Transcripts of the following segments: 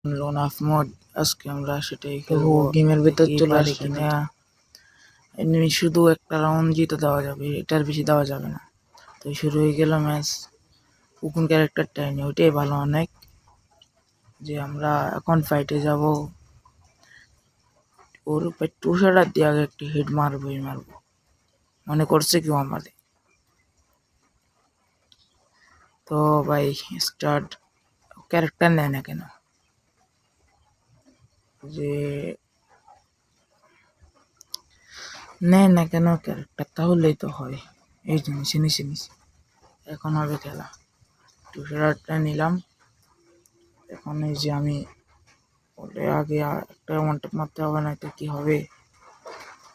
Loan of mode আজকে আমরা সেটাই খেলবো। গেমের ভেতর চলে আসি কিনা এমনি শুধু একটা রাউন্ড জিতে দেওয়া যাবে, এটার বেশি দেওয়া যাবে না। তো শুরু হয়ে গেল ম্যাচ। কোন ক্যারেক্টারটা নিয়ে ওইটাই ভালো অনেক, যে আমরা এখন ফাইটে যাব। ওর উপরে টুসাটা দিয়ে আগে একটি হিট মারবো মনে করছে কেউ আমাদের। তো ভাই স্টার্ট। ক্যারেক্টার নেয় না কেন, যে নেয় না কেন ক্যারেক্টার, তাহলেই তো হয়। এই জিনিস নিছি এখন হবে খেলা। টুসারটা নিলাম। এখন এই যে আমি ওটা আগে একটা ওয়ানটেপ মারতে হবে, না তো কি হবে?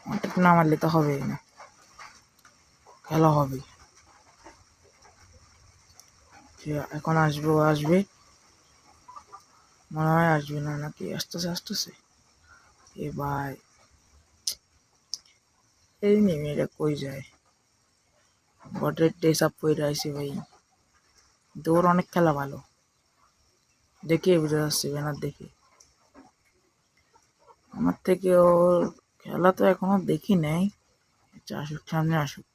ওয়ানটেপ না মারলে তো হবে না, খেলা হবে। এখন আসবে মনে হয়, আসবে না নাকি আসতেছে। এ ভাই এই মেয়েরা কই যায়? বটের ড্রেস আপ করে আইসি ভাই। দৌড় অনেক খেলা ভালো, দেখে বুঝে যাচ্ছে ব্যানার দেখে। আমার থেকে ওর খেলা তো এখনো দেখি নাই। আসুক, সামনে আসুক।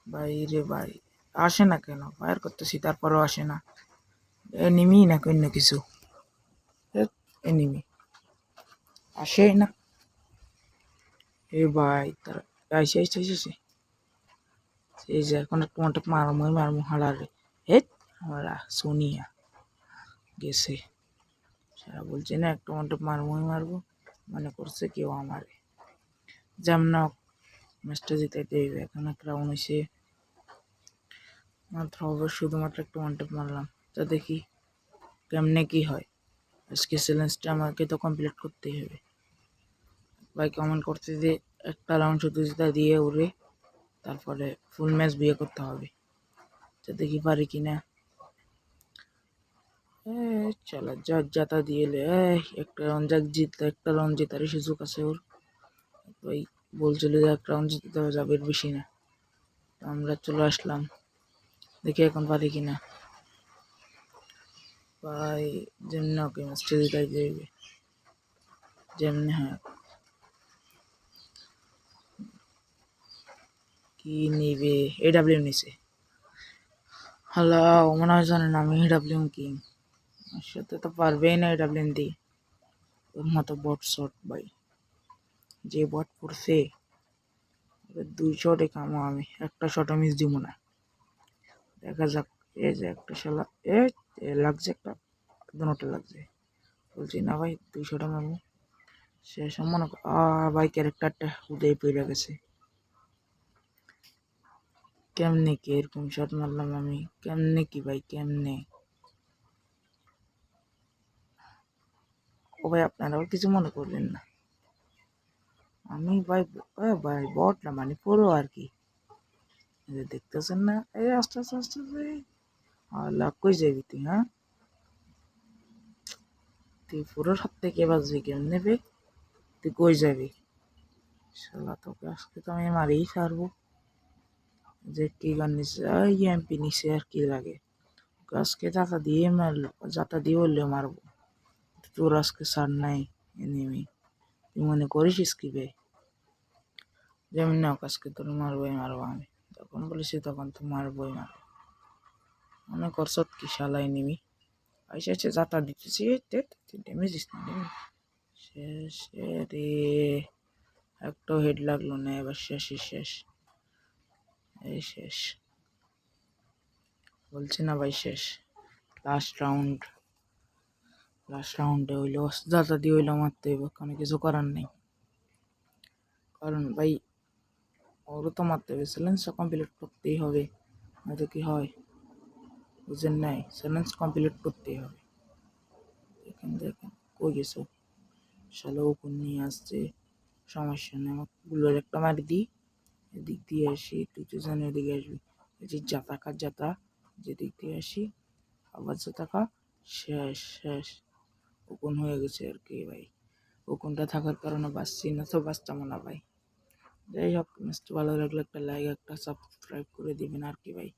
ভাই রে ভাই, আসে না কেন? ফায়ার করতেছি তারপরেও আসে না। এনিমি না অন্য কিছু? এনিমি আসে না। এ ভাই তার আইসে এই যে এখন একটা মনটা মারমু হালারে। হেট আমরা সোনিয়া গেছে। সারা বলছে না একটা মনটা মারবো, মনে করছে কেউ আমারে। যেমন ম্যাচটা জিতাইতে হইবে। এখন একটা রাউন্ড হয়েছে মাত্র, হবে শুধুমাত্র একটা ওয়ানটেপ মারলাম। তা দেখি কেমনে কি হয়। আজকে চ্যালেঞ্জটা আমাকে তো কমপ্লিট করতেই হবে। ভাই কমেন্ট করতে যে একটা রাউন্ড শুধু জিতা দিয়ে উড়ে তারপরে ফুল ম্যাচ বিয়ে করতে হবে। তা দেখি পারি কিনা। চলো যাতা দিয়ে একটা রাউন্ড জেতারই সুযোগ আছে ওর। ওই বলছিল যে এক রাউন্ড জিতে দেওয়া যাবে, এর বেশি না। আমরা চলে আসলাম, দেখি এখন পারি কিনা। ভাই যেমনি ওকে ম্যাচটা জিতাই দেবে, যেমনি। হ্যাঁ, কি নিবে? এডাব্লিউ নিছে। হালা ও মনে হয় জানে না আমি এডাব্লিউ কিং। আমার সাথে তো পারবেই না এডাব্লিউ দিয়ে। ওর মতো বট শট ভাই, যে বট পড়ছে 2 শটে কামো। আমি একটা শটও মিস দিব না। দেখা যাক। এই যে একটা শালা লাগছে, একটা দুটোটা লাগছে। বলছি না ভাই 2 শটে মারবো। শেষ মনে ভাই ক্যারেক্টারটা উদয় পড়ে গেছে। কেমনে কি এরকম শট মারলাম আমি? কেমনে কি ভাই, কেমনে? ও ভাই আপনারাও কিছু মনে করবেন না। আমি ভাই ভাই বট না, মানে পুরো আর কি। দেখতেছেন না? এই আস্তে লাভ কই যাবি তুই? হ্যাঁ, তুই পুরো হাত থেকে বাজবি কেমনে বে? তুই কই যাবি? শালা তোকে আজকে তো আমি মারিই ছাড়বো। যে কি গান নিচ্ছে, এমপি নিচ্ছে আর কি লাগে। আজকে যাতা দিয়ে মারলো, যাতা দিয়ে বললেও মারবো। তোর আজকে ছাড় নাই এনিমি। তুই মনে করিস কি বে? যেমন না আজকে তোর মারবো আমি। তখন বলেছি তখন তো মারবো। মনে করছ কি শালা এনিমি? আইসা যাতা দিতেছি, ড্যামেজ দিস না। শেষ রে, একটাও হেড লাগলো না। এবার শেষ। এই শেষ বলছি না ভাই, শেষ। লাস্ট রাউন্ডে হইলো যাতা দিয়ে হইলো মারতে হইব, কোনো কিছু করার নেই। কারণ ভাই ওরও তো মারতে হবে, চ্যালেঞ্জটা কমপ্লিট করতেই হবে, নয়তো কি হয় বুঝেন নাই? চ্যালেঞ্জ কমপ্লিট করতেই হবে। দেখেন কই গেছো? শালা ওপর নিয়ে আসছে, সমস্যা নেই। আমার গুলোর একটা মারি দিই, এদিক দিয়ে আসি, তুই তো জানি এদিকে আসবি। এই যে যাতা যেদিক দিয়ে আসি আবার যাতা। শেষ ওপেন হয়ে গেছে আর কি ভাই। ওপেনটা থাকার কারণে বাঁচছি, না তো বাঁচতাম না ভাই। যাই হোক, ম্যাচটা ভালো লাগলে একটা লাইক, একটা সাবস্ক্রাইব করে দিবেন আর কি ভাই।